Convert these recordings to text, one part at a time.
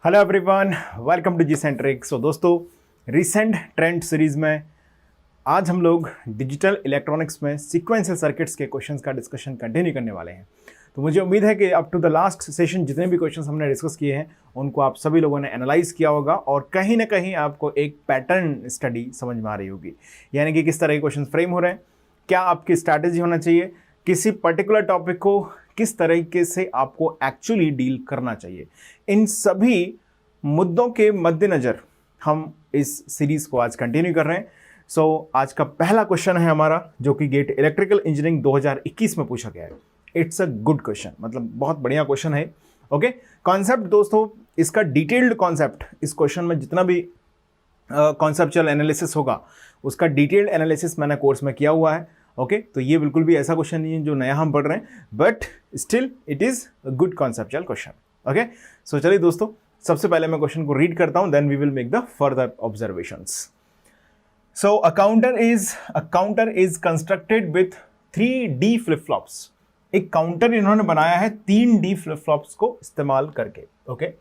Hello everyone, welcome to G centric. So दोस्तों, recent trend series में आज हम लोग डिजिटल इलेक्ट्रॉनिक्स में सीक्वेंशियल सर्किट्स के क्वेश्चंस का डिस्कशन कंटिन्यू करने वाले हैं। तो मुझे उम्मीद है कि up to the last session जितने भी क्वेश्चंस हमने डिस्कस किए हैं उनको आप सभी लोगों ने एनालाइज किया होगा और कहीं ना कहीं आपको एक पैटर्न स्टडी समझ में आ रही होगी, यानी कि किस तरह के क्वेश्चन फ्रेम हो रहे हैं, क्या आपकी स्ट्रैटेजी होना चाहिए, किसी पर्टिकुलर टॉपिक को किस तरीके से आपको एक्चुअली डील करना चाहिए। इन सभी मुद्दों के मद्देनज़र हम इस सीरीज को आज कंटिन्यू कर रहे हैं। सो आज का पहला क्वेश्चन है हमारा, जो कि गेट इलेक्ट्रिकल इंजीनियरिंग 2021 में पूछा गया है। इट्स अ गुड क्वेश्चन, मतलब बहुत बढ़िया क्वेश्चन है। ओके, कॉन्सेप्ट दोस्तों, इसका डिटेल्ड कॉन्सेप्ट, इस क्वेश्चन में जितना भी कॉन्सेप्चुअल एनालिसिस होगा उसका डिटेल्ड एनालिसिस मैंने कोर्स में किया हुआ है। ओके, तो ये बिल्कुल भी ऐसा क्वेश्चन नहीं है जो नया हम पढ़ रहे हैं, but still it is a good conceptual question. Okay, so चलिए दोस्तों, सबसे पहले मैं क्वेश्चन को रीड करता हूं, then we will make the further observations. So a counter is constructed with 3D flip flops. एक काउंटर इन्होंने बनाया है 3D फ्लिप फ्लॉप्स को इस्तेमाल करके। Okay,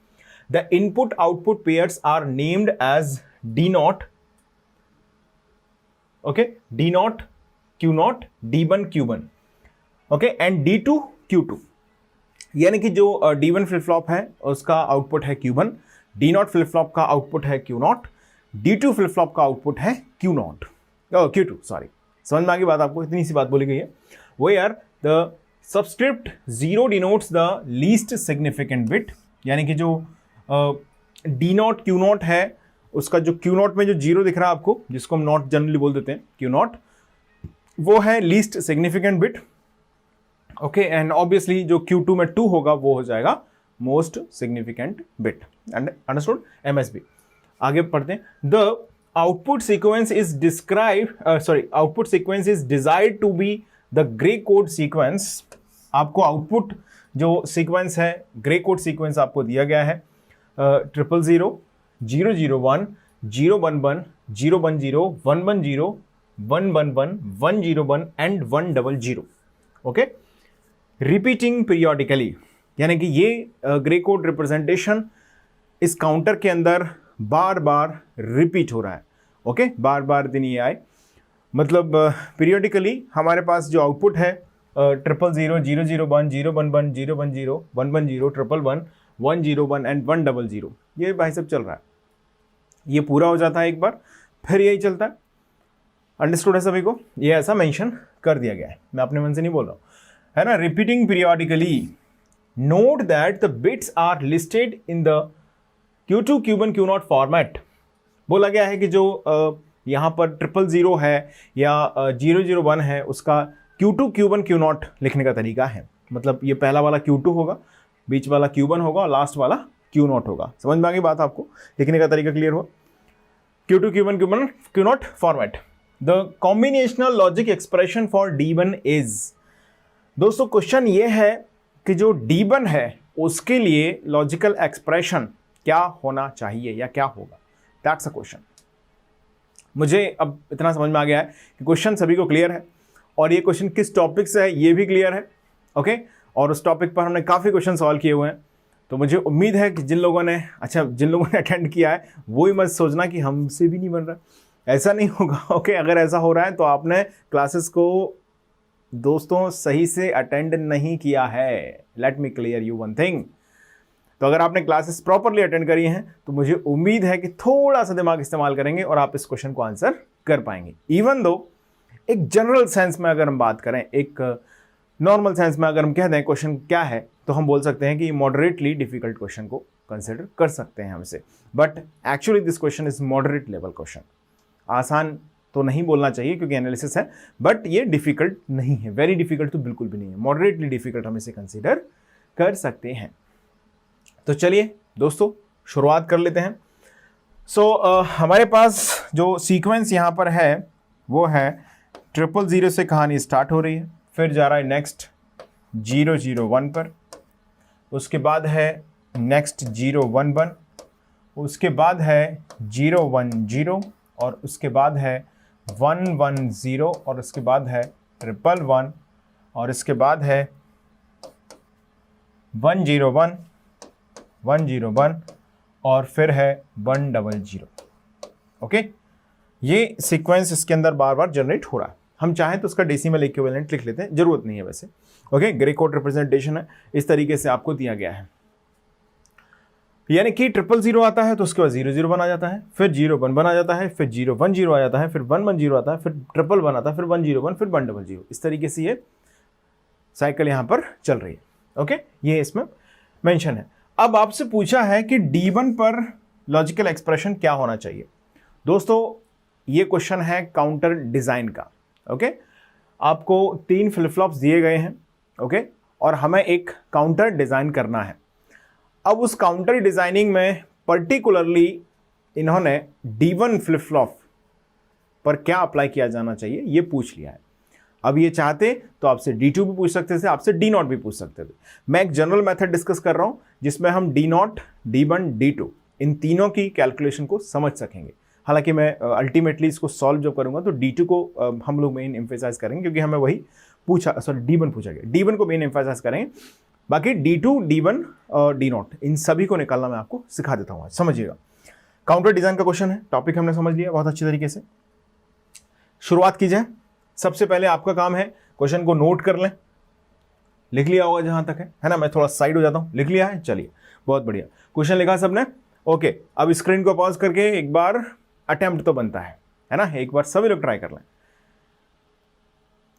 the input output pairs are named as D0, okay, D0 Q0, D1 Q1, okay, and D2 Q2। यानी कि जो D1 फ्लिप फ्लॉप है उसका आउटपुट है Q1, D0 फ्लिप फ्लॉप का आउटपुट है Q0, D2 फ्लिप फ्लॉप का output है Q2, सॉरी, समझ में आ गई बात आपको? इतनी सी बात बोली गई है। Where the subscript 0 denotes the least significant bit, यानी कि जो D0 Q0 है उसका जो Q0 में जो 0 दिख रहा है आपको, जिसको हम नॉट जनरली बोल देते हैं Q0, वो है least significant bit. Okay, and obviously जो Q2 में 2 होगा वो हो जाएगा most significant bit. Understood? MSB। आगे पढ़ते हैं। The output sequence is output sequence is desired to be the gray code sequence. आपको आउटपुट जो सीक्वेंस है, ग्रे कोड सीक्वेंस आपको दिया गया है 000, 001, 011, 010, 110, 111, 101 एंड 100। ओके, रिपीटिंग पीरियोडिकली, यानी कि ये ग्रे कोड रिप्रेजेंटेशन इस काउंटर के अंदर बार बार रिपीट हो रहा है। ओके, बार बार दिन ये आए, मतलब पीरियोडिकली हमारे पास जो आउटपुट है 000, 001, 011, 010, 110, 111, 101 एंड 100, ये भाई सब चल रहा है। ये पूरा हो जाता है एक बार, फिर यही चलता है। अंडरस्टूड है सभी को? ये ऐसा मेंशन कर दिया गया है, मैं अपने मन से नहीं बोल रहा हूँ, है ना। Repeating periodically, note that the bits are listed in the Q2 Q1 Q0 format. बोला गया है कि जो यहाँ पर 000 है या 001 है उसका Q2 Q1 Q0 लिखने का तरीका है। मतलब ये पहला वाला Q2 होगा, बीच वाला Q1 होगा और लास्ट वाला Q0 होगा। समझ में आ गई बात आपको? लिखने का तरीका क्लियर हुआ? Q2 Q1 Q0 format. The combinational logic expression for D1 is. दोस्तों, क्वेश्चन ये है कि जो D1 है उसके लिए लॉजिकल एक्सप्रेशन क्या होना चाहिए या क्या होगा। That's a question. मुझे अब इतना समझ में आ गया है कि क्वेश्चन सभी को क्लियर है और ये क्वेश्चन किस टॉपिक से है ये भी क्लियर है। ओके, और उस टॉपिक पर हमने काफ़ी क्वेश्चन सॉल्व किए हुए हैं। तो मुझे उम्मीद है कि जिन लोगों ने अटेंड किया है वो ही मत सोचना कि हमसे भी नहीं बन रहा, ऐसा नहीं होगा। ओके, अगर ऐसा हो रहा है तो आपने क्लासेस को दोस्तों सही से अटेंड नहीं किया है। Let me clear you one thing. तो अगर आपने क्लासेस प्रॉपरली अटेंड करी हैं तो मुझे उम्मीद है कि थोड़ा सा दिमाग इस्तेमाल करेंगे और आप इस क्वेश्चन को आंसर कर पाएंगे। इवन दो एक जनरल सेंस में अगर हम बात करें, एक नॉर्मल सेंस में अगर हम कह दें क्वेश्चन क्या है, तो हम बोल सकते हैं कि मॉडरेटली डिफिकल्ट क्वेश्चन को कंसिडर कर सकते हैं हमसे। But actually this question is moderate level question. आसान तो नहीं बोलना चाहिए क्योंकि एनालिसिस है, बट ये डिफिकल्ट नहीं है, वेरी डिफिकल्ट तो बिल्कुल भी नहीं है, मॉडरेटली डिफिकल्ट हम इसे कंसिडर कर सकते हैं। तो चलिए दोस्तों, शुरुआत कर लेते हैं। हमारे पास जो सीक्वेंस यहाँ पर है वो है 000 से कहानी स्टार्ट हो रही है, फिर जा रहा है नेक्स्ट 001 पर, उसके बाद है नेक्स्ट 011, उसके बाद है 010 और उसके बाद है 110 और उसके बाद है 111 और इसके बाद है 101, 101 और फिर है 100। ओके, ये सीक्वेंस इसके अंदर बार बार जनरेट हो रहा है। हम चाहें तो उसका डेसिमल इक्विवेलेंट लिख लेते हैं, जरूरत नहीं है वैसे। ओके, ग्रे कोड रिप्रेजेंटेशन है, इस तरीके से आपको दिया गया है। यानी कि 000 आता है तो उसके बाद 001 आ जाता है, फिर 01 आ जाता है, फिर 010 आ जाता है, फिर 110 आता है, फिर 111 आता है, फिर 101, फिर 100। इस तरीके से ये साइकिल यहां पर चल रही है। ओके, ये इसमें मेंशन है। अब आपसे पूछा है कि D1 पर लॉजिकल एक्सप्रेशन क्या होना चाहिए। दोस्तों, ये क्वेश्चन है काउंटर डिजाइन का। ओके, आपको 3 फ्लिप फ्लॉप्स दिए गए हैं। ओके, और हमें एक काउंटर डिजाइन करना है। अब उस काउंटर डिजाइनिंग में पर्टिकुलरली इन्होंने D1 फ्लिप फ्लॉप पर क्या अप्लाई किया जाना चाहिए ये पूछ लिया है। अब ये चाहते तो आपसे D2 भी पूछ सकते थे, आपसे D0 भी पूछ सकते थे। मैं एक जनरल मेथड डिस्कस कर रहा हूं जिसमें हम D0, D1, D2 इन तीनों की कैलकुलेशन को समझ सकेंगे। हालांकि मैं अल्टीमेटली इसको सॉल्व जब करूंगा तो D2 को हम लोग मेन एम्फेसाइज करेंगे, क्योंकि हमें वही D1 पूछा गया, D1 को मेन एम्फेसाइज करेंगे। बाकी D2, D1 और D0 इन सभी को निकालना मैं आपको सिखा देता हूँ, समझिएगा। काउंटर डिजाइन का क्वेश्चन है, टॉपिक हमने समझ लिया बहुत अच्छी तरीके से। शुरुआत की जाए। सबसे पहले आपका काम है क्वेश्चन को नोट कर लें, लिख लिया होगा जहां तक है ना। मैं थोड़ा साइड हो जाता हूं, लिख लिया है, चलिए बहुत बढ़िया। क्वेश्चन लिखा सबने? ओके, अब स्क्रीन को पॉज करके एक बार अटेम्प्ट तो बनता है ना, एक बार सभी लोग ट्राई कर लें।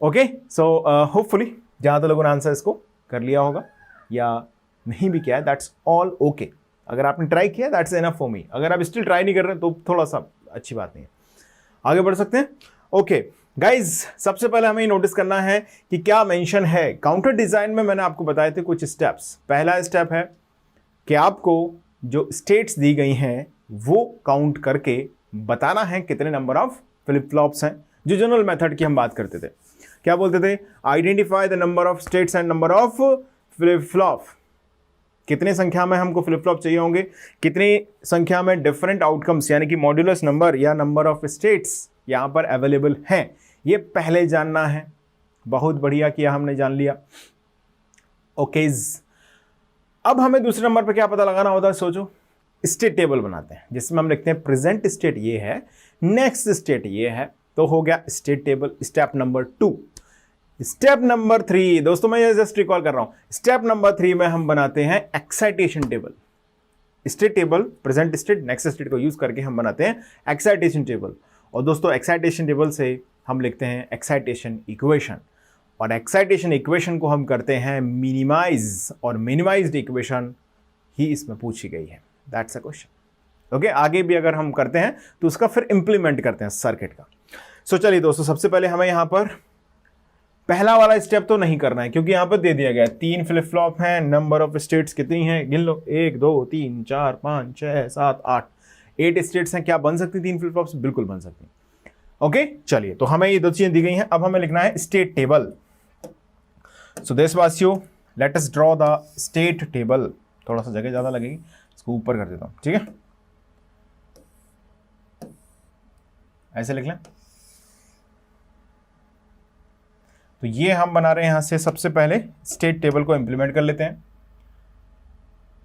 ओके, सो होपफुली जहां तो लोगों ने आंसर इसको कर लिया होगा, या नहीं भी किया है, दैट्स ऑल ओके। अगर आपने ट्राई किया दैट्स इनफ फॉर मी। अगर आप स्टिल ट्राई नहीं कर रहे तो थोड़ा सा अच्छी बात नहीं है, आगे बढ़ सकते हैं। ओके गाइज, सबसे पहले हमें नोटिस करना है कि क्या मेंशन है काउंटर डिजाइन में। मैंने आपको बताए थे कुछ स्टेप्स। पहला स्टेप है कि आपको जो स्टेट्स दी गई हैं वो काउंट करके बताना है कितने नंबर ऑफ फ्लिप फ्लॉप्स हैं। जो जनरल मेथड की हम बात करते थे, क्या बोलते थे? Identify the number of states and number of flip flop. कितने संख्या में हमको फ्लिप फ्लॉप चाहिए होंगे, कितनी संख्या में डिफरेंट आउटकम्स यानी कि मॉड्यूलस नंबर या नंबर ऑफ स्टेट्स यहां पर अवेलेबल हैं, ये पहले जानना है। बहुत बढ़िया किया, हमने जान लिया। ओकेज, अब हमें दूसरे नंबर पर क्या पता लगाना होता है? सोचो, स्टेट टेबल बनाते हैं जिसमें हम लिखते हैं प्रेजेंट स्टेट ये है, नेक्स्ट स्टेट ये है, तो हो गया state table. Step number 2। Step number 3, दोस्तों मैं ये जस्ट रिकॉल कर रहा हूं, स्टेप नंबर 3 में हम बनाते हैं excitation table. State table, present state, next state को यूज करके हम बनाते हैं एक्साइटेशन टेबल। और दोस्तों एक्साइटेशन टेबल से हम लिखते हैं एक्साइटेशन इक्वेशन, और एक्साइटेशन इक्वेशन को हम करते हैं मिनिमाइज, और मिनिमाइज्ड इक्वेशन ही इसमें पूछी गई है। That's a question. ओके, आगे भी अगर हम करते हैं तो उसका फिर इंप्लीमेंट करते हैं सर्किट का। सो चलिए दोस्तों, सबसे पहले हमें यहां पर पहला वाला स्टेप तो नहीं करना है, क्योंकि यहां पर दे दिया गया है 3 फ्लिप फ्लॉप हैं, नंबर ऑफ स्टेट्स कितनी हैं गिन लो, 1 2 3 4 5 6 7 8 8 स्टेट्स हैं। क्या बन सकती 3 फ्लिप फ्लॉप्स? बिल्कुल बन सकती। ओके, चलिए, तो हमें ये 2 चीजें दी गई हैं। अब हमें लिखना है स्टेट टेबल। सो देशवासियों, let us draw the state table. थोड़ा सा जगह ज्यादा लगेगी, इसको ऊपर कर देता हूं, ठीक है, ऐसे लिख लें। तो ये हम बना रहे हैं यहां से। सबसे पहले स्टेट टेबल को इंप्लीमेंट कर लेते हैं।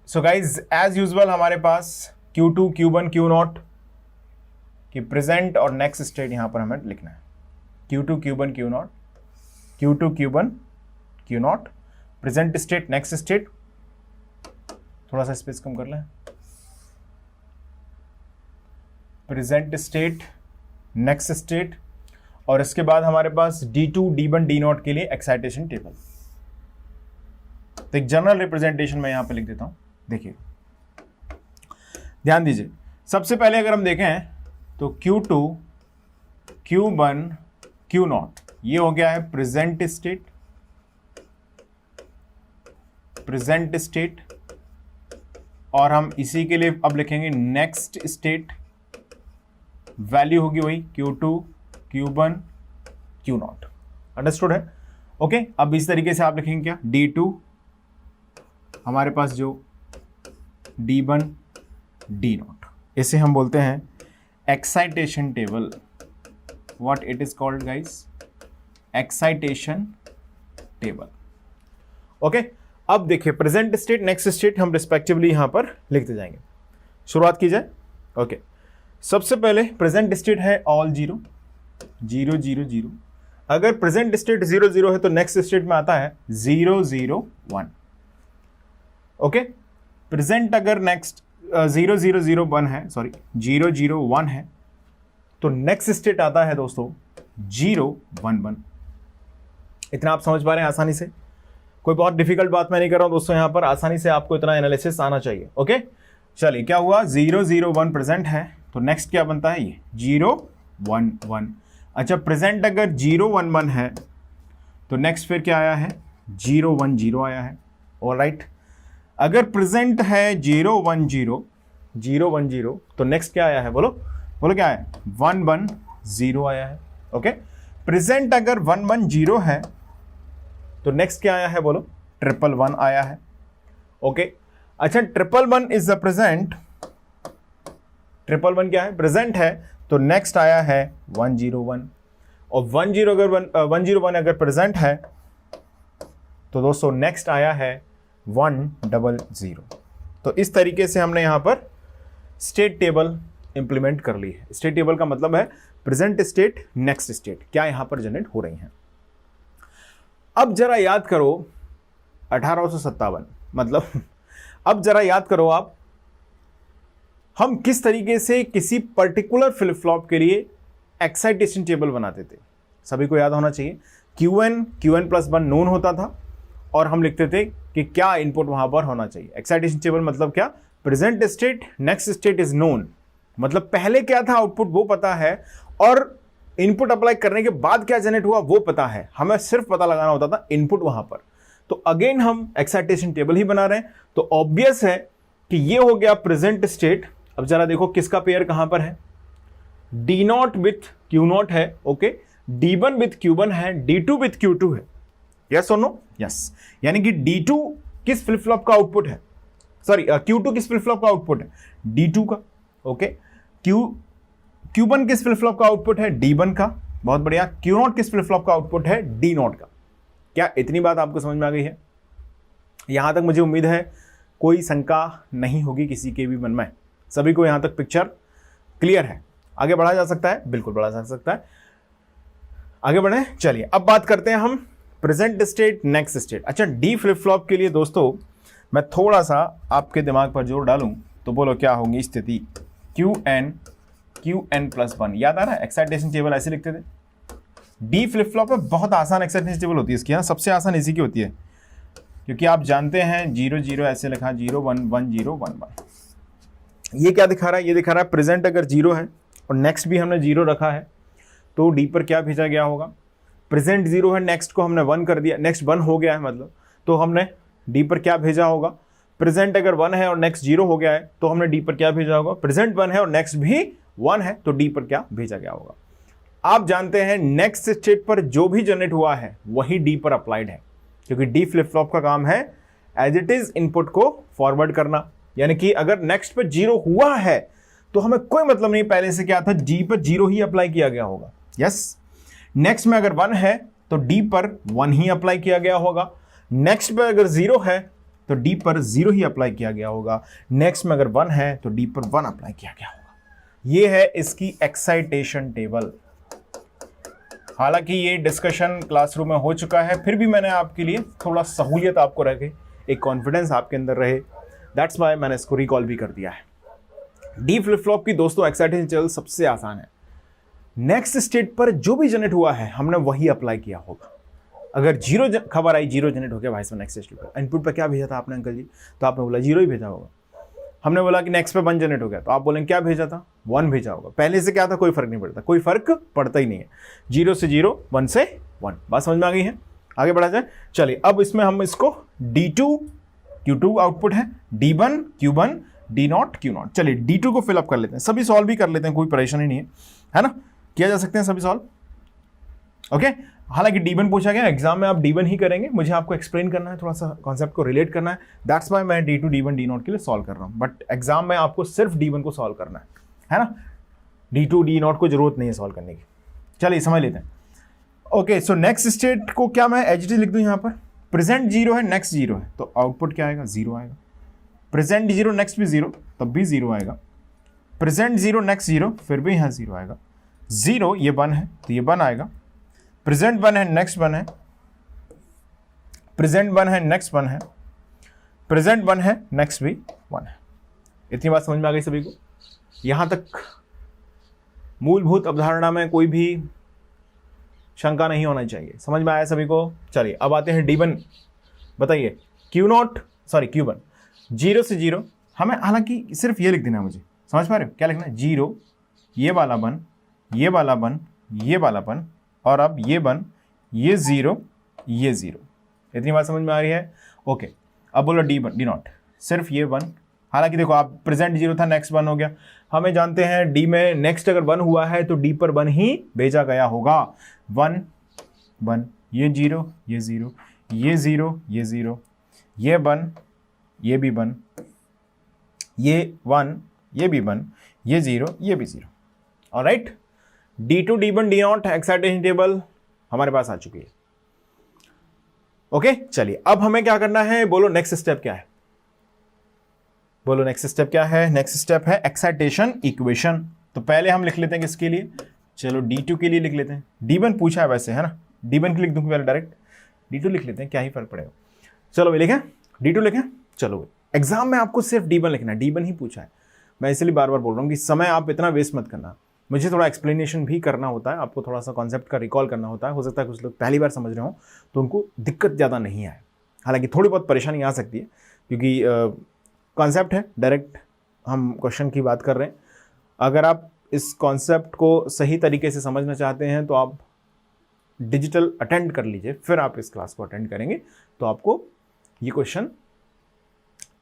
सो गाइज, एज यूजुअल हमारे पास Q2, Q1, Q0 की प्रेजेंट और नेक्स्ट स्टेट यहां पर हमें लिखना है। Q2, Q1, Q0, Q2, Q1, Q0, present state, next state. थोड़ा सा स्पेस कम कर लें। प्रेजेंट स्टेट, नेक्स्ट स्टेट, और इसके बाद हमारे पास D2, D1, D0 के लिए एक्साइटेशन टेबल। तो एक जनरल रिप्रेजेंटेशन मैं यहां पे लिख देता हूं, देखिए ध्यान दीजिए। सबसे पहले अगर हम देखें तो Q2, Q1, Q0 ये हो गया है प्रेजेंट स्टेट, प्रेजेंट स्टेट, और हम इसी के लिए अब लिखेंगे नेक्स्ट स्टेट। वैल्यू होगी वही Q2, Q1, Q0। अंडरस्टूड है? ओके, अब इस तरीके से आप लिखेंगे क्या? D2 हमारे पास जो D1, D0, इसे हम बोलते हैं excitation table. What it is called guys? Excitation table. Okay, अब देखिए प्रेजेंट स्टेट, नेक्स्ट स्टेट हम रिस्पेक्टिवली यहां पर लिखते जाएंगे। शुरुआत की जाए। ओके, सबसे पहले प्रेजेंट स्टेट है ऑल 0 0 0 0। अगर प्रेजेंट स्टेट 0 0 है तो नेक्स्ट स्टेट में आता है 0 0 1। ओके, प्रेजेंट अगर नेक्स्ट 0 0 0 1 है, सॉरी 0 0 1 है, तो नेक्स्ट स्टेट आता है दोस्तों 0 1 1। इतना आप समझ पा रहे हैं आसानी से? कोई बहुत डिफिकल्ट बात मैं नहीं कर रहा हूं दोस्तों, यहां पर आसानी से आपको इतना एनालिसिस आना चाहिए। ओके, चलिए क्या हुआ, 0 0 1 प्रेजेंट है, तो नेक्स्ट क्या बनता है, ये 0 1 1। अच्छा, प्रेजेंट अगर 0 1 1 है तो नेक्स्ट फिर क्या आया है, 0 1 0 आया है। ऑलराइट, अगर प्रेजेंट है 0 1 0 0 1 0 तो नेक्स्ट क्या आया है, बोलो बोलो क्या है, 1 1 0 आया है। ओके, प्रेजेंट अगर 1 1 0 है तो नेक्स्ट क्या आया है, बोलो 1 1 आया है। ओके, अच्छा 1 1 इज द प्रेजेंट, 1 1 क्या है, प्रेजेंट है, तो नेक्स्ट आया है 1 0 1। और 1 0 अगर 1 0 1 अगर प्रेजेंट है तो दोस्तों नेक्स्ट आया है 1 0 0। तो इस तरीके से हमने यहां पर स्टेट टेबल इंप्लीमेंट कर ली है। स्टेट टेबल का मतलब है प्रेजेंट स्टेट, नेक्स्ट स्टेट क्या यहां पर जनरेट हो रही हैं। अब जरा याद करो 1857, मतलब अब जरा याद करो आप, हम किस तरीके से किसी पर्टिकुलर फ्लिप फ्लॉप के लिए एक्साइटेशन टेबल बनाते थे। सभी को याद होना चाहिए, Qn प्लस 1 नोन होता था और हम लिखते थे कि क्या इनपुट वहां पर होना चाहिए। एक्साइटेशन टेबल मतलब क्या, present state, next state is known, मतलब पहले क्या था आउटपुट वो पता है और इनपुट अप्लाई करने के बाद क्या जनरेट हुआ वो पता है, हमें सिर्फ पता लगाना होता था इनपुट वहां पर। तो अगेन हम एक्साइटेशन टेबल ही बना रहे हैं, तो ऑब्वियस है कि ये हो गया प्रेजेंट स्टेट। अब जरा देखो किसका पेयर कहां पर है, D0 विथ Q0 है। ओके, D1 विथ Q1 है, D2 विथ Q2 है। यस और नो? यस, यानी कि D2 किस फ्लिप फ्लॉप का आउटपुट है, सॉरी Q2 किस फ्लिप फ्लॉप का आउटपुट है, D2 का। ओके, Q1 किस फ्लिप फ्लॉप का आउटपुट है, D1 का। बहुत बढ़िया। Q0 किस फ्लिप फ्लॉप का आउटपुट है, D0 का। क्या इतनी बात आपको समझ में आ गई है? यहां तक मुझे उम्मीद है कोई शंका नहीं होगी किसी के भी मन में, सभी को यहां तक पिक्चर क्लियर है। आगे बढ़ा जा सकता है, बिल्कुल बढ़ा जा सकता है। आगे बढ़े, चलिए अब बात करते हैं हम प्रेजेंट स्टेट, नेक्स्ट स्टेट। अच्छा, डी फ्लिप फ्लॉप के लिए दोस्तों मैं थोड़ा सा आपके दिमाग पर जोर डालूं तो बोलो क्या होगी स्थिति, Qn प्लस 1। याद आ रहा है, एक्साइटेशन टेबल ऐसे लिखते थे। डी फ्लिप फ्लॉप में बहुत आसान एक्साइटेशन टेबल होती है इसकी, सबसे आसान इसी की होती है, क्योंकि आप जानते हैं 0 0 ऐसे लिखा, 0 1 1 0 1 1। ये क्या दिखा रहा है, ये दिखा रहा है प्रेजेंट अगर 0 है और नेक्स्ट भी हमने 0 रखा है तो डी पर क्या भेजा गया होगा, प्रेजेंट 0 है, नेक्स्ट को हमने 1 कर दिया, नेक्स्ट 1 हो गया है मतलब, तो हमने डी पर क्या भेजा होगा। प्रेजेंट अगर 1 है और नेक्स्ट 0 हो गया है तो हमने डी पर क्या भेजा होगा, प्रेजेंट 1 है और नेक्स्ट भी 1 है तो डी पर क्या भेजा गया होगा। आप जानते हैं नेक्स्ट स्टेट पर जो भी जनरेट हुआ है वही डी पर अप्लाइड है, क्योंकि डी फ्लिप फ्लॉप का काम है एज इट इज इनपुट को फॉरवर्ड करना। यानी कि अगर नेक्स्ट पर 0 हुआ है तो हमें कोई मतलब नहीं पहले से क्या था, जी पर 0 ही अप्लाई किया गया होगा। यस, नेक्स्ट में अगर 1 है तो डी पर 1 ही अप्लाई किया गया होगा, नेक्स्ट पर अगर 0 है तो डी पर 0 ही अप्लाई किया गया होगा, नेक्स्ट में अगर 1 है तो डी पर 1 अप्लाई किया गया होगा। ये है इसकी एक्साइटेशन टेबल। हालांकि ये डिस्कशन क्लासरूम में हो चुका है, फिर भी मैंने आपके लिए थोड़ा सहूलियत आपको रखे, एक कॉन्फिडेंस आपके अंदर रहे, दैट्स वाई मैंने इसको रिकॉल भी कर दिया है। डी फ्लिप फ्लॉप की दोस्तों एक्साइटेशन टेबल सबसे आसान है। नेक्स्ट स्टेट पर जो भी जनरेट हुआ है हमने वही अप्लाई किया होगा। अगर 0 खबर आई, 0 जनरेट हो गया भाई साहब नेक्स्ट स्टेट पर, इनपुट पर क्या भेजा था आपने अंकल जी, तो आपने बोला 0 ही भेजा होगा। हमने बोला कि नेक्स्ट पे 1 जनरेट हो गया तो आप बोलेंगे क्या भेजा था, 1 भेजा होगा। पहले से क्या था, कोई फर्क नहीं पड़ता, कोई फर्क पड़ता ही नहीं है। 0 से 0, 1 से 1। बात समझ में आ गई है? आगे बढ़ा जाए, चलिए अब इसमें हम इसको D2 Q2 आउटपुट है, D1 Q1, D0 Q0। चलिए D2 को फिलअप कर लेते हैं, सभी सॉल्व भी कर लेते हैं, कोई परेशानी नहीं है ना, किया जा सकते हैं सभी सॉल्व। ओके, हालांकि D1 पूछा गया, एग्जाम में आप D1 ही करेंगे, मुझे आपको एक्सप्लेन करना है, थोड़ा सा कॉन्सेप्ट को रिलेट करना है, दैट्स वाई मैं D2 D1 D0 के लिए सॉल्व कर रहा हूँ, बट एग्जाम में आपको सिर्फ D1 को सॉल्व करना है ना, D2 D0 को जरूरत नहीं है सॉल्व करने की। चलिए समझ लेते हैं। ओके, सो नेक्स्ट स्टेट को क्या मैं एच लिख दूँ यहाँ पर, प्रेजेंट 0 है, नेक्स्ट 0 है, तो आउटपुट क्या आएगा, 0 आएगा। प्रेजेंट 0 नेक्स्ट भी 0 तब भी 0 आएगा, प्रेजेंट 0 नेक्स्ट 0 फिर भी यहाँ 0 आएगा, 0 ये 1 है तो ये 1 आएगा, प्रेजेंट 1 है नेक्स्ट 1 है, प्रेजेंट 1 है नेक्स्ट 1 है, प्रेजेंट 1 है नेक्स्ट भी 1 है। इतनी बात समझ में आ गई सभी को? यहां तक मूलभूत अवधारणा में कोई भी शंका नहीं होना चाहिए, समझ में आया सभी को? चलिए अब आते हैं D1। बताइए Q0 सॉरी Q1 0 से 0, हमें हालांकि सिर्फ ये लिख देना है, मुझे समझ पा रहे हो क्या लिखना है? 0 ये वाला 1 ये वाला 1 ये वाला 1 और अब ये 1 ये 0 ये 0। इतनी बात समझ में आ रही है? ओके अब बोलो D0 सिर्फ ये 1, हालांकि देखो आप प्रेजेंट 0 था नेक्स्ट 1 हो गया, हमें जानते हैं D में नेक्स्ट अगर 1 हुआ है तो D पर 1 ही भेजा गया होगा। 1 1 ये 0 ये 0 ये 0 ये 0 ये 1 ये भी 1 ये 1 ये भी 1 ये 0 ये भी 0। Alright, D2 D1 D0 excitation table हमारे पास आ चुकी है। ओके चलिए अब हमें क्या करना है, बोलो नेक्स्ट स्टेप क्या है? बोलो नेक्स्ट स्टेप क्या है? नेक्स्ट स्टेप है एक्साइटेशन इक्वेशन। तो पहले हम लिख लेते हैं किसके लिए, चलो D2 के लिए लिख लेते हैं। D1 पूछा है वैसे, है ना, D1 के लिख दूं पहले डायरेक्ट, D2 लिख लेते हैं, क्या ही फर्क पड़ेगा। चलो भाई लिखें, D2 लिखें। चलो भाई एग्जाम में आपको सिर्फ D1 लिखना है, D1 ही पूछा है। मैं इसलिए बार बार बोल रहा हूँ कि समय आप इतना वेस्ट मत करना, मुझे थोड़ा एक्सप्लेनेशन भी करना होता है, आपको थोड़ा सा कॉन्सेप्ट का रिकॉल करना होता है। हो सकता है कुछ लोग पहली बार समझ रहे हो तो उनको दिक्कत ज़्यादा नहीं आए, हालांकि थोड़ी बहुत परेशानी आ सकती है क्योंकि कॉन्सेप्ट है, डायरेक्ट हम क्वेश्चन की बात कर रहे हैं। अगर आप इस कॉन्सेप्ट को सही तरीके से समझना चाहते हैं तो आप डिजिटल अटेंड कर लीजिए, फिर आप इस क्लास को अटेंड करेंगे तो आपको ये क्वेश्चन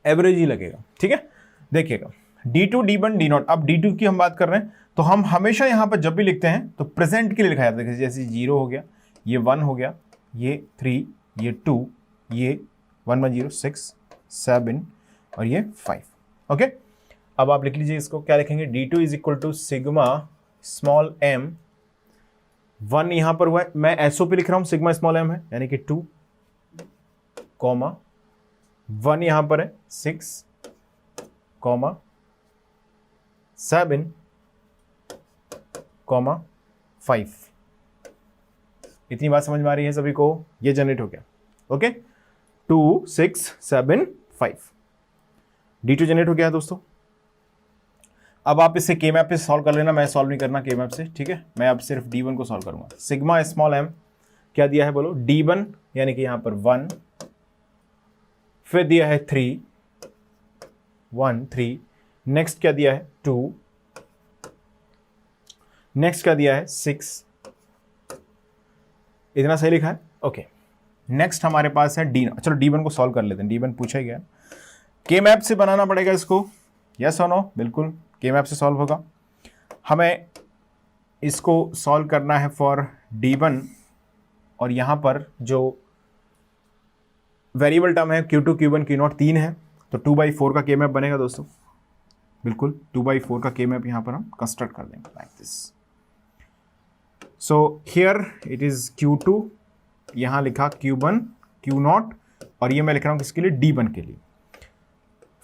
एवरेज ही लगेगा। ठीक है, देखिएगा D2 D1 D0, अब D2 की हम बात कर रहे हैं तो हम हमेशा यहाँ पर जब भी लिखते हैं तो प्रेजेंट के लिए लिखा जाता है, जैसे 0 हो गया, ये 1 हो गया, ये 3, ये 2, ये 1 1 0 6 7 और ये 5। ओके अब आप लिख लीजिए इसको, क्या लिखेंगे? D2 is equal to sigma small m, 1 यहाँ पर हुआ है, मैं SO पे लिख रहा हूँ, सिग्मा स्मॉल m है यानी कि 2 कॉमा 1 यहाँ पर है 6 कॉमा 7 कॉमा 5। इतनी बात समझ में आ रही है सभी को? ये जनरेट हो गया। ओके 2 6 7 5 D2 जनरेट हो गया है दोस्तों। अब आप इसे के मैप पे सॉल्व कर लेना, मैं सॉल्व नहीं करना के मैप से, ठीक है, मैं अब सिर्फ D1 को सॉल्व करूंगा। सिग्मा स्मॉल m क्या दिया है बोलो? D1 यानी कि यहां पर 1, फिर दिया है 3 1 3, नेक्स्ट क्या दिया है 2, नेक्स्ट क्या दिया है 6। इतना सही लिखा है? ओके नेक्स्ट हमारे पास है D, चलो D1 को सॉल्व कर लेते हैं, D1 पूछा ही गया, के मैप से बनाना पड़ेगा इसको, यस और नो? बिल्कुल के मैप से सॉल्व होगा। हमें इसको सॉल्व करना है फॉर D1 और यहाँ पर जो वेरिएबल टर्म है Q2 Q1 Q0 3 है तो 2/4 का के मैप बनेगा दोस्तों, बिल्कुल 2/4 का के मैप यहाँ पर हम कंस्ट्रक्ट कर देंगे like this. So here it is Q2, यहाँ लिखा Q1 Q0 और ये मैं लिख रहा हूँ किसके लिए? D1 के लिए।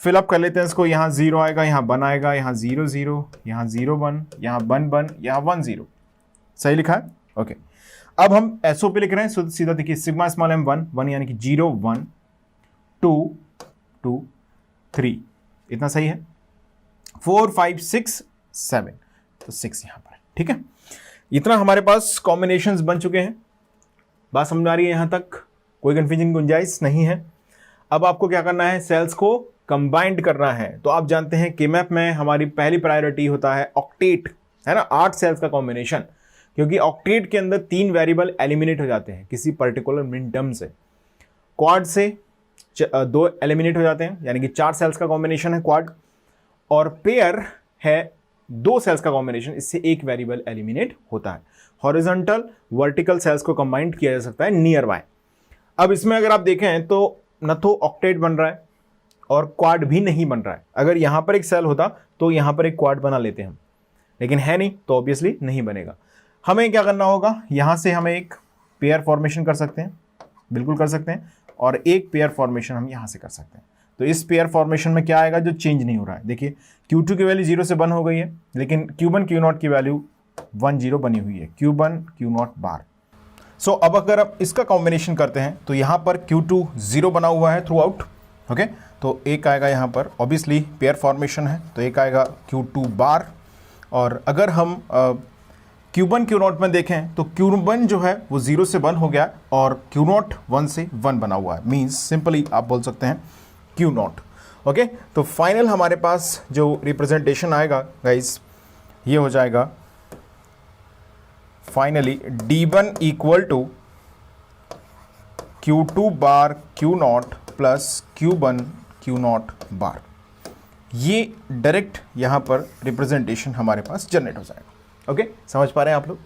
फिलअप कर लेते हैं इसको, यहाँ 0 आएगा, यहाँ 1 आएगा, यहाँ 0 0, यहाँ 0 1, यहाँ 1 1, यहाँ 1 0। सही लिखा है? ओके अब हम SO पे लिख रहे हैं, सीधा देखिए सिग्मा स्मॉल m 1 1 यानी कि 0 1 2 2 3, इतना सही है। 4 5 6 7 तो 6 यहाँ पर, ठीक है। इतना हमारे पास कॉम्बिनेशंस बन चुके हैं। बात समझ आ रही है यहाँ तक? कोई कंफ्यूजन गुंजाइश नहीं है। अब आपको क्या करना है? सेल्स को कंबाइंड करना है। तो आप जानते हैं के मैप में हमारी पहली प्रायोरिटी होता है ऑक्टेट, है ना, 8 सेल्स का कॉम्बिनेशन, क्योंकि ऑक्टेट के अंदर 3 वेरिएबल एलिमिनेट हो जाते हैं किसी पर्टिकुलर मिन टर्म से। क्वाड से 2 एलिमिनेट हो जाते हैं, यानी कि 4 सेल्स का कॉम्बिनेशन है क्वाड, और पेयर है 2 सेल्स का कॉम्बिनेशन, इससे 1 वेरिएबल एलिमिनेट होता है। हॉरिजॉन्टल वर्टिकल सेल्स को कंबाइंड किया जा सकता है नियर बाय। अब इसमें अगर आप देखें तो न तो ऑक्टेट बन रहा है और क्वाड भी नहीं बन रहा है। अगर यहाँ पर एक सेल होता तो यहाँ पर एक क्वाड बना लेते हम, लेकिन है नहीं तो ऑब्वियसली नहीं बनेगा। हमें क्या करना होगा? यहाँ से हमें एक पेयर फॉर्मेशन कर सकते हैं, बिल्कुल कर सकते हैं, और एक पेयर फॉर्मेशन हम यहाँ से कर सकते हैं। तो इस पेयर फॉर्मेशन में क्या आएगा जो चेंज नहीं हो रहा है? देखिए Q2 की वैल्यू 0 से 1 हो गई है, लेकिन Q1 Q0 की वैल्यू 1 0 बनी हुई है, Q1 Q0 बार। सो अब अगर आप इसका कॉम्बिनेशन करते हैं तो यहाँ पर Q2 0 बना हुआ है थ्रू आउट, ओके। तो एक आएगा यहाँ पर, ऑब्वियसली पेयर फॉर्मेशन है, तो एक आएगा Q2 बार। और अगर हम Q1 Q0 में देखें तो Q1 जो है वो 0 से 1 हो गया और Q0 1 से 1 बना हुआ है, मीन्स सिंपली आप बोल सकते हैं Q0, ओके। तो फाइनल हमारे पास जो रिप्रेजेंटेशन आएगा गाइस, ये हो जाएगा finally D1 equal to Q2 bar Q0 plus Q1 Q0 bar. ये डायरेक्ट यहाँ पर रिप्रेजेंटेशन हमारे पास जनरेट हो जाएगा, ओके। समझ पा रहे हैं आप लोग?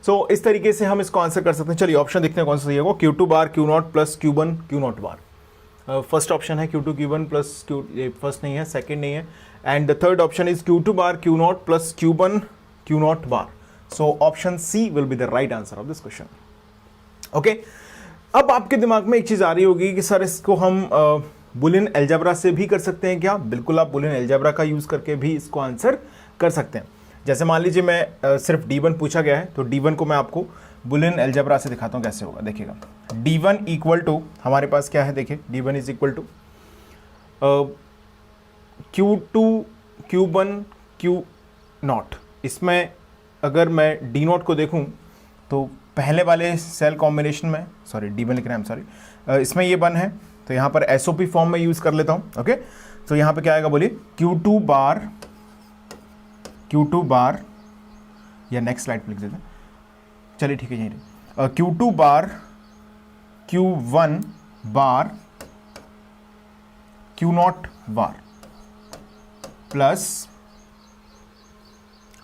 सो इस तरीके से हम इसको आंसर कर सकते हैं। चलिए ऑप्शन देखते हैं कौन सा सही होगा। Q2 bar Q0 plus Q1 Q0 बार। फर्स्ट ऑप्शन है Q2 Q1 प्लस Q, ये फर्स्ट नहीं है, सेकंड नहीं है, and the third option is Q2 bar Q0 plus Q1 Q0 bar. So option C will be the right answer of this question, okay. अब आपके दिमाग में एक चीज आ रही होगी कि सर इसको हम बुलियन अलजेब्रा से भी कर सकते हैं क्या? बिल्कुल, आप बुलियन अलजेब्रा का यूज करके भी इसको आंसर कर सकते हैं। जैसे मान लीजिए मैं सिर्फ D1 पूछा गया है, तो D1 को मैं आपको बुलियन अलजेब्रा से दिखाता हूँ कैसे होगा। देखिएगा D1 इक्वल टू हमारे पास क्या है, देखिए D1 is equal to Q2 Q1 Q0। इसमें अगर मैं D0 को देखूं तो पहले वाले सेल कॉम्बिनेशन में, सॉरी D1 लिख रहे हैं, सॉरी, इसमें ये 1 है, तो यहाँ पर SOP फॉर्म में यूज़ कर लेता हूँ, ओके। तो यहाँ पे क्या आएगा बोलिए, Q2 बार, या नेक्स्ट स्लाइड पे लिख देते हैं, चलिए ठीक है, यहीं Q2 बार Q1 बार Q0 बार प्लस,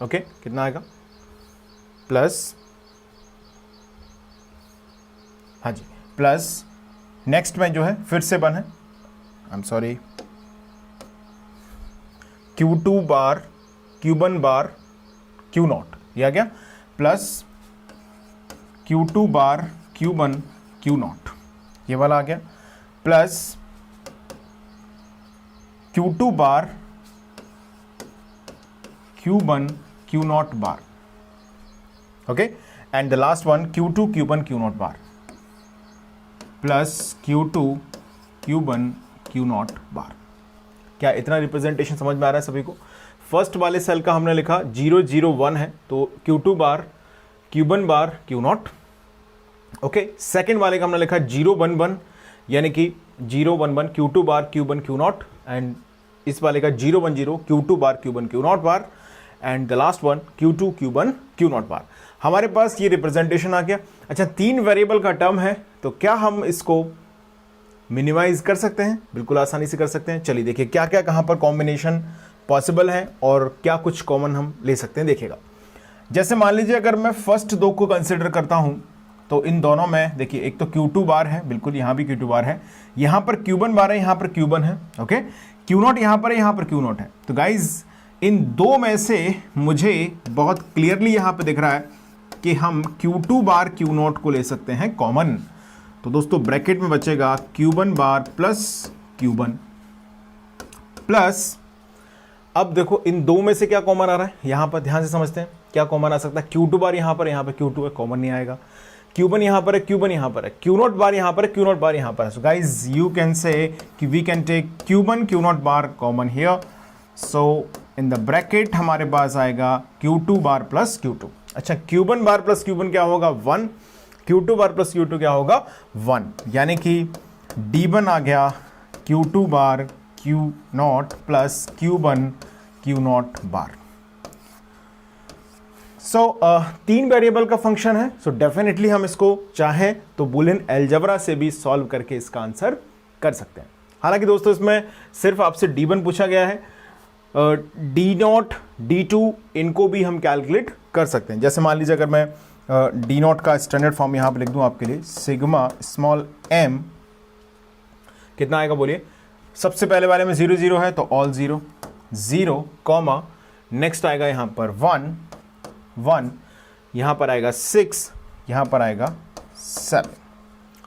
ओके, कितना आएगा, प्लस, हाँ जी, प्लस नेक्स्ट में जो है फिर से 1 है, I am sorry, Q2 bar Q1 bar Q0, ये आ गया, प्लस Q2 बार Q1 Q0, ये वाला आ गया, plus Q2 bar Q1 Q0 bar, okay, and the last one Q2 Q1 Q0 bar plus Q2 Q1 Q0 बार। क्या इतना representation समझ में आ रहा है सभी को? फर्स्ट वाले सेल का हमने लिखा 0 0 1 है, तो Q2 बार Q1 बार Q0, ओके। सेकेंड वाले का हमने लिखा 0 1 1, यानी कि 0 1 1 Q2 bar Q1 Q0, and इस वाले का 0 1 0 Q2 bar Q1 Q0 bar, and the last one Q2 Q1 Q0 बार। हमारे पास ये रिप्रेजेंटेशन आ गया। अच्छा, 3 वेरिएबल का टर्म है, तो क्या हम इसको मिनिमाइज कर सकते हैं? बिल्कुल आसानी से कर सकते हैं। चलिए देखिए क्या क्या कहाँ पर कॉम्बिनेशन पॉसिबल है और क्या कुछ कॉमन हम ले सकते हैं। देखिएगा, जैसे मान लीजिए अगर मैं फर्स्ट 2 को कंसिडर करता हूँ, तो इन दोनों में देखिए एक तो Q2 बार है, बिल्कुल यहाँ भी Q2 बार है, यहाँ पर Q1 बार है, यहाँ पर Q1 है, ओके। Q0 यहाँ पर है, यहाँ पर Q0 है। तो गाइज इन 2 में से मुझे बहुत क्लियरली यहाँ पे दिख रहा है कि हम Q2 बार Q0 को ले सकते हैं कॉमन। तो दोस्तों ब्रैकेट में बचेगा Q1 बार प्लस Q1 प्लस, अब देखो इन 2 में से क्या कॉमन आ रहा है, यहाँ पर ध्यान से समझते हैं क्या कॉमन आ सकता है। Q2 बार यहाँ पर Q2 है, कॉमन नहीं आएगा। Q1 यहाँ पर है, Q1 यहाँ पर है, Q0 बार यहाँ पर है, Q0 बार यहाँ पर है। So guys you can say कि we can take Q1 Q0 bar common here. So in the bracket हमारे पास आएगा Q2 बार प्लस Q2। अच्छा, Q1 बार प्लस Q1 क्या होगा, 1, Q2 बार प्लस Q2 क्या होगा, 1, यानी कि D1 आ गया Q2 bar Q0 plus Q1 Q0 bar. सो 3 वेरिएबल का फंक्शन है, सो डेफिनेटली हम इसको चाहें तो बुलियन अलजेब्रा से भी सॉल्व करके इसका आंसर कर सकते हैं। हालांकि दोस्तों इसमें सिर्फ आपसे D1 पूछा गया है, D0 D2 इनको भी हम कैलकुलेट कर सकते हैं। जैसे मान लीजिए अगर मैं D0 का स्टैंडर्ड फॉर्म यहाँ पे लिख दूँ आपके लिए, सिग्मा स्मॉल m कितना आएगा बोलिए। सबसे पहले वाले में 0 0 है तो ऑल 0 0 कॉमा, नेक्स्ट आएगा यहाँ पर 1 1, यहाँ पर आएगा 6, यहाँ पर आएगा 7,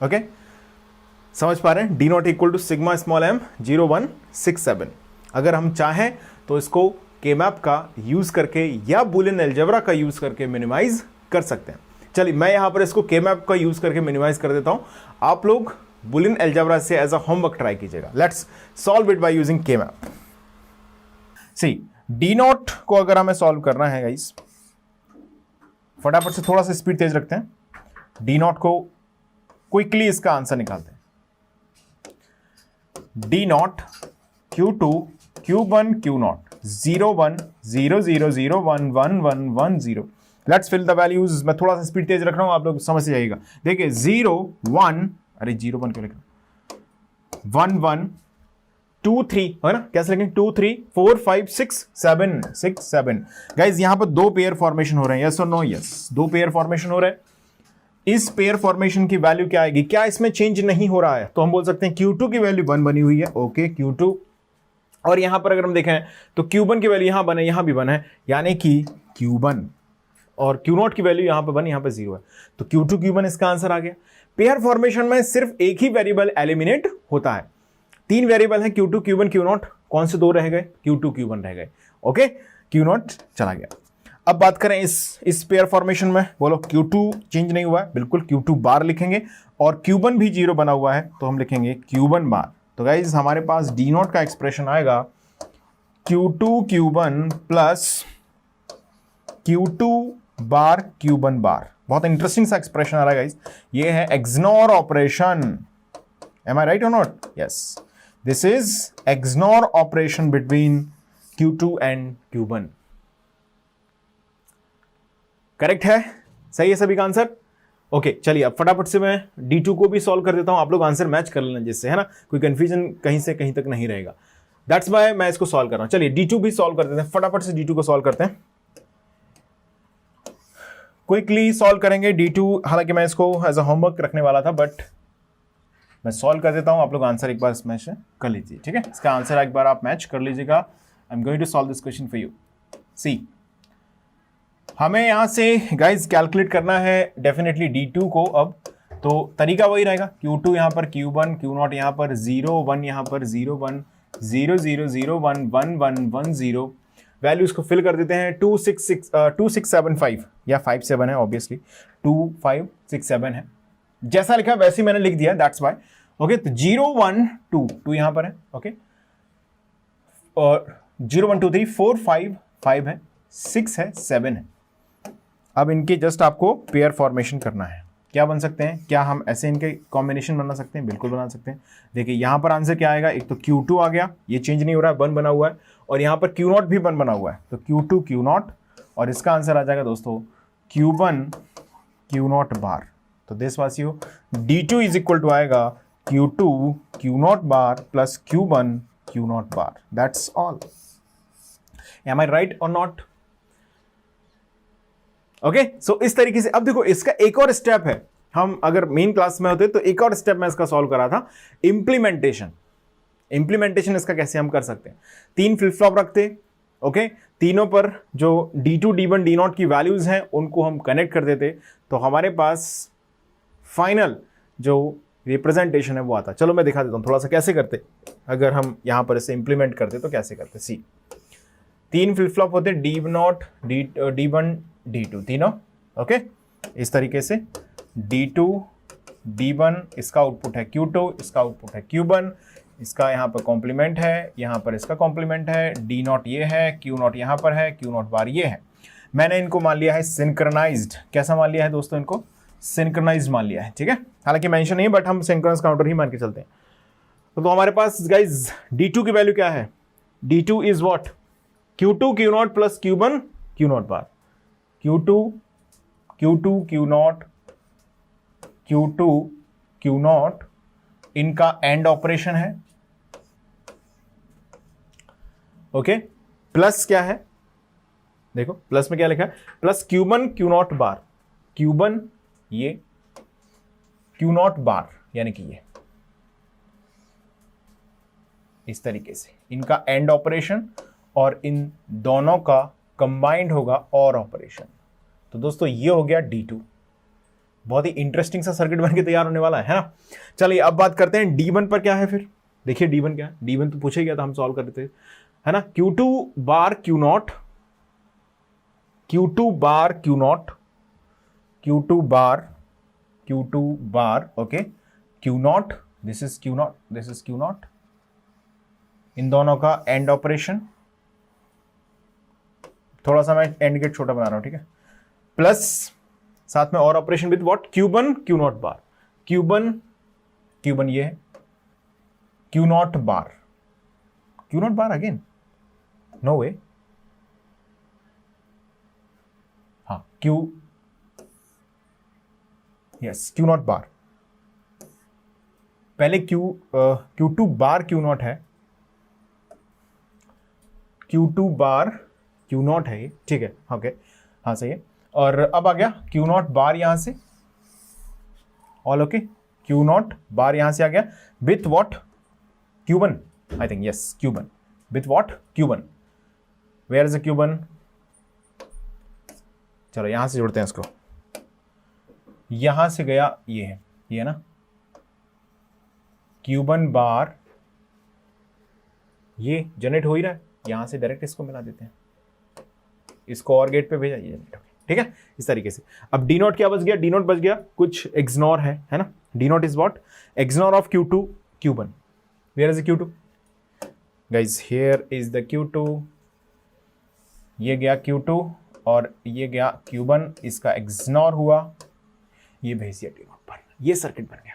ओके। समझ पा रहे हैं? D not equal to sigma small m 0167। अगर हम चाहें तो इसको के मैप का यूज करके या बुलियन अलजेब्रा का यूज करके मिनिमाइज कर सकते हैं। चलिए मैं यहां पर इसको के मैप का यूज करके मिनिमाइज कर देता हूं, आप लोग बुलियन अलजेब्रा से एज अ होमवर्क ट्राई कीजिएगा। Let's solve it by using के मैप। सी डी नॉट को अगर हमें सॉल्व करना है गाइस, फटाफट से थोड़ा सा स्पीड तेज रखते हैं, डी नॉट को क्विकली इसका आंसर निकालते हैं। D not Q2 Q1 Q0 01 0 0 0 1 1 1 1 0। Let's fill the values. मैं थोड़ा सा स्पीड तेज रख रहा हूं, आप लोग समझ जाइएगा। देखिए 0 1, अरे 0 1 क्यों लिख रहा हूं, 1 1 2 3 है ना, कैसे लिखेंगे 2 3 4 5 6 7 6 7। गाइज यहां पर दो पेयर फॉर्मेशन हो रहे हैं, यस और नो? यस, दो पेयर फॉर्मेशन हो रहे हैं। इस पेयर फॉर्मेशन की वैल्यू क्या आएगी? क्या इसमें चेंज नहीं हो रहा है? तो हम बोल सकते हैं Q2 की वैल्यू 1 बनी हुई है, ओके Q2। और यहां पर अगर हम देखें तो Q1 की वैल्यू यहां बने, यहां भी बना है, यानी कि Q1, और Q0 की वैल्यू यहां पर बनी, यहां पर 0 है, तो Q2 Q1 इसका आंसर आ गया। पेयर फॉर्मेशन में सिर्फ एक ही वेरिएबल एलिमिनेट होता है। तीन वेरिएबल है Q2 Q1 Q0, कौन से दो रह गए? Q2 Q1 रह गए, ओके Q0 चला गया। अब बात करें इस पेयर फॉर्मेशन में, बोलो Q2 चेंज नहीं हुआ है, बिल्कुल Q2 बार लिखेंगे, और Q1 भी 0 बना हुआ है तो हम लिखेंगे Q1 बार। तो गाइज हमारे पास डी नॉट का एक्सप्रेशन आएगा Q2 Q1 प्लस Q2 बार Q1 बार। बहुत इंटरेस्टिंग सा एक्सप्रेशन आ रहा है गाइज, ये है XNOR operation. M I right और not? Yes, this is XNOR operation between Q2 and Q1। Correct है? सही है सभी का आंसर? ओके चलिए अब फटाफट से मैं D2 को भी सॉल्व कर देता हूं, आप लोग आंसर मैच कर लेना जिससे, है ना, कोई कंफ्यूजन कहीं से कहीं तक नहीं रहेगा। दैट्स वाई मैं इसको सॉल्व कर रहा हूं। चलिए D2 भी सॉल्व कर देते हैं, फटाफट से D2 को सॉल्व करते हैं, क्विकली सॉल्व करेंगे D2। हालांकि मैं इसको एज अ होमवर्क रखने वाला था, बट मैं सॉल्व कर देता हूं, आप लोग आंसर एक बार मैच कर लीजिए, ठीक है? इसका आंसर एक बार आप मैच कर लीजिएगा। I am going to solve this question for you. See हमें यहां से गाइज कैलकुलेट करना है डेफिनेटली D2 को। अब तो तरीका वही रहेगा, Q2 यहां पर Q1 Q0 यहां पर 0 1 यहां पर 0 1 0 0 0 1 1 1 1 0। वैल्यूज को फिल कर देते हैं। 2 6 6 2 6 7 5 या 5 7 है, ऑब्वियसली 2 5 6 7 है, जैसा लिखा वैसे ही मैंने लिख दिया, दैट्स वाई। ओके तो 0 1 2 2 यहां पर है, ओके, और 0 1 2 3 4 5 5 है, 6 है, 7 है। अब इनके जस्ट आपको पेयर फॉर्मेशन करना है। क्या बन सकते हैं? क्या हम ऐसे इनके कॉम्बिनेशन बना सकते हैं? बिल्कुल बना सकते हैं। देखिए यहां पर आंसर क्या आएगा, एक तो Q2 आ गया, ये चेंज नहीं हो रहा है, 1 बना हुआ है, और यहां पर Q0 भी 1 बना हुआ है, तो Q2 Q0, और इसका आंसर आ जाएगा दोस्तों Q1 Q0 बार। तो देशवासियों D2 इज इक्वल टू आएगा Q2 Q0 bar plus Q1 Q0 bar. That's all. Am I right और नॉट? ओके सो इस तरीके से अब देखो इसका एक और स्टेप है, हम अगर मेन क्लास में होते तो एक और स्टेप मैं इसका सॉल्व करा था, इंप्लीमेंटेशन। इंप्लीमेंटेशन इसका कैसे हम कर सकते हैं? 3 फ्लिप फ्लॉप रखते, ओके, तीनों पर जो D2 D1 D0 की वैल्यूज हैं उनको हम कनेक्ट कर देते, तो हमारे पास फाइनल जो रिप्रेजेंटेशन है वो आता। चलो मैं दिखा देता हूं थोड़ा सा कैसे करते, अगर हम यहां पर इसे इंप्लीमेंट करते तो कैसे करते। सी 3 फ्लिप फ्लॉप होते, D0 D1 D2 तीनों, ओके, इस तरीके से D2 D1 इसका आउटपुट है Q2, इसका आउटपुट है Q1, इसका यहाँ पर कॉम्प्लीमेंट है, यहाँ पर इसका कॉम्प्लीमेंट है, D0 ये है, Q0 यहाँ पर है, Q0 बार ये है। मैंने इनको मान लिया है सिंक्रोनाइज्ड। कैसा मान लिया है दोस्तों? इनको सिंक्रोनाइज्ड मान लिया है, ठीक है, हालांकि मेंशन नहीं, बट हम सिंक्रोनस काउंटर ही मान के चलते हैं। तो हमारे पास गाइज D2 की वैल्यू क्या है? D2 is what? Q2 Q0 plus Q1 Q0 bar. Q2 Q0 इनका एंड ऑपरेशन है, ओके, प्लस क्या है? देखो प्लस में क्या लिखा है, प्लस Q1 Q0 बार, Q1 ये, Q0 बार यानी कि ये, इस तरीके से इनका एंड ऑपरेशन, और इन दोनों का कंबाइंड होगा और ऑपरेशन। तो दोस्तों ये हो गया D2। बहुत ही इंटरेस्टिंग सा सर्किट बन के तैयार होने वाला है ना। चलिए अब बात करते हैं D1 पर क्या है फिर। देखिए D1 क्या है, D1 तो पूछे गया था, हम सॉल्व कर रहे थे, है ना। Q2 bar Q naught, Q2 bar Q naught, Q2 bar okay, Q naught, this is Q naught, this is Q naught, इन दोनों का एंड ऑपरेशन, थोड़ा सा मैं एंड गेट छोटा बना रहा हूं, ठीक है, प्लस साथ में और operation with what, Q1 Q not bar, Q1 ये है, Q not bar again, no way, हाँ Q नॉट बार, पहले Q2 बार Q नॉट है, Q2 बार Q नॉट है ये, ठीक है, ओके, हाँ सही है। और अब आ गया Q नॉट बार यहां से, all okay, Q not bar यहां से आ गया with what, Q1, I think yes Q1, with what Q1, where is Q1, चलो यहां से जोड़ते हैं इसको, यहां से गया ये है ना, Q1 बार ये जनरेट हो ही रहा है, यहां से डायरेक्ट इसको मिला देते हैं, इसको और गेट पे भेजा, ये जनरेट हो गया, ठीक है, इस तरीके से। अब डी नॉट क्या बच गया, डी नॉट बच गया कुछ एक्सनॉर है ना, D not is what, XNOR of Q2 Q1, where is Q2 guys, here is the Q2, ये गया Q2 और ये गया Q1, इसका एक्सनॉर हुआ, ये भेज दिया डी नॉट पर, ये सर्किट बन गया।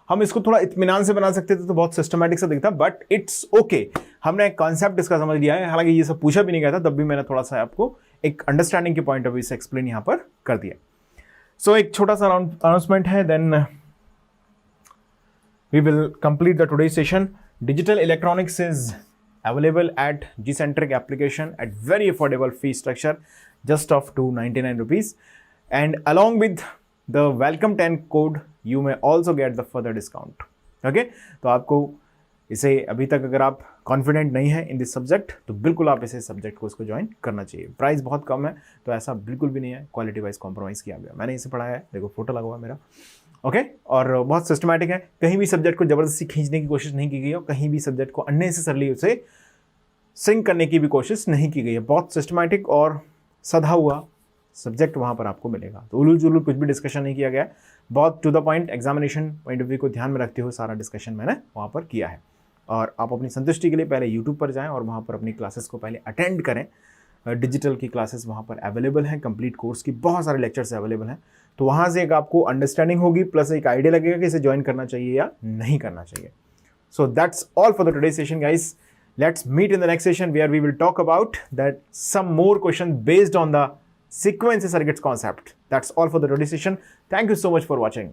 हम इसको थोड़ा इत्मीनान से बना सकते थे तो बहुत सिस्टमैटिक सा दिखता, बट इट्स ओके, हमने कॉन्सेप्ट इसका समझ लिया है, हालांकि ये सब पूछा भी नहीं गया था, तब भी मैंने थोड़ा सा आपको एक अंडरस्टैंडिंग के पॉइंट ऑफ व्यू से एक्सप्लेन यहां पर कर दिया। सो एक छोटा सा अनाउंसमेंट है, then we will complete the today session. Digital electronics is available at Gcentric application at very affordable fee structure, just of 299 rupees, and along with the welcome 10 code you may also get the further discount. okay, तो आपको इसे अभी तक अगर आप confident नहीं है in this subject तो बिल्कुल आप इसे सब्जेक्ट को इसको ज्वाइन करना चाहिए। प्राइस बहुत कम है तो ऐसा बिल्कुल भी नहीं है, क्वालिटी वाइज कॉम्प्रोमाइज़ किया गया, मैंने इसे पढ़ाया है, देखो फोटो लगा हुआ है मेरा, ओके और बहुत सिस्टमैटिक है, कहीं भी सब्जेक्ट को जबरदस्ती खींचने की कोशिश नहीं की गई और कहीं भी सब्जेक्ट को अननेसेसरली उसे सिंक करने की भी कोशिश नहीं की गई है, बहुत सिस्टमैटिक और सधा हुआ सब्जेक्ट वहाँ पर आपको मिलेगा। तो उलूल जुलूल कुछ भी डिस्कशन नहीं किया गया, बहुत to the point examination point of view को ध्यान में रखते हुए सारा डिस्कशन मैंने वहाँ पर किया है। और आप अपनी संतुष्टि के लिए पहले यूट्यूब पर जाएं और वहाँ पर अपनी क्लासेस को पहले अटेंड करें, डिजिटल की क्लासेस वहाँ पर अवेलेबल हैं, कंप्लीट कोर्स की बहुत सारे लेक्चर्स अवेलेबल हैं, तो वहाँ से एक आपको अंडरस्टैंडिंग होगी प्लस एक आइडिया लगेगा कि इसे ज्वाइन करना चाहिए या नहीं करना चाहिए। So that's all for the today session guys, let's meet in the next session where we will talk about that some more questions based on the sequence circuits concept. That's all for the today session. Thank you so much for watching.